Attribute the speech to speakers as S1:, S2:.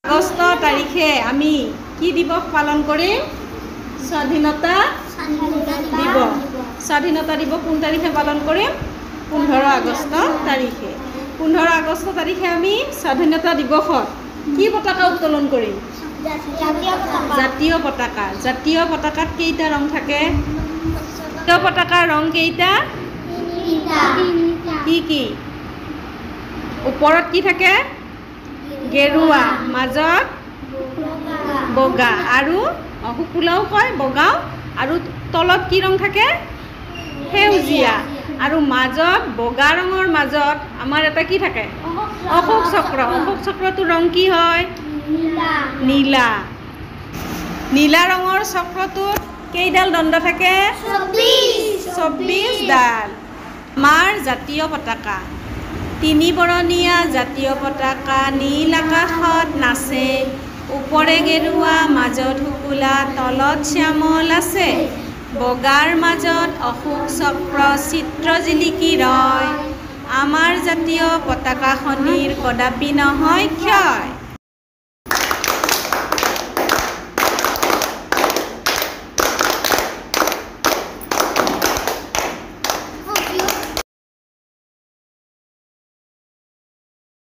S1: আগষ্ট তাৰিখে আমি কি দিৱস পালন কৰিম? স্বাধীনতা দিৱস। স্বাধীনতা দিৱস কোন তাৰিখে পালন কৰিম? 15 আগষ্ট তাৰিখে। 15 আগষ্ট তাৰিখে আমি স্বাধীনতা দিৱসত কি পতাকা উত্তোলন কৰিম? জাতীয় পতাকা। জাতীয় পতাকাত কেইটা ৰং থাকে? জাতীয় পতাকাৰ ৰং কেইটা? কি কি? ওপৰত কি থাকে? গেৰুৱা, মাজত বগা আৰু শুকুলাও কয় বগাও, আৰু তলত কি ৰং থাকে? সেউজীয়া। আৰু মাজত বগা ৰঙৰ মাজত আমাৰ এটা কি থাকে? অশোক চক্ৰ। অশোক চক্ৰটোৰ ৰং কি হয়? নীলা। নীলা ৰঙৰ চক্ৰটোত কেইডাল দণ্ড থাকে? 24 ডাল। আমাৰ জাতীয় পতাকা। 3 বৰণীয়া জাতীয় পতাকা নীল আকাশত নাচে, ওপৰে গেৰুৱা, মাজত শুকুলা, তলত শ্যামল আছে, বগাৰ মাজত অশোক চক্ৰ চিত্ৰ জিলিকি ৰয়, আমাৰ জাতীয় পতাকাখনিৰ কদাপি নহয় ক্ষয়।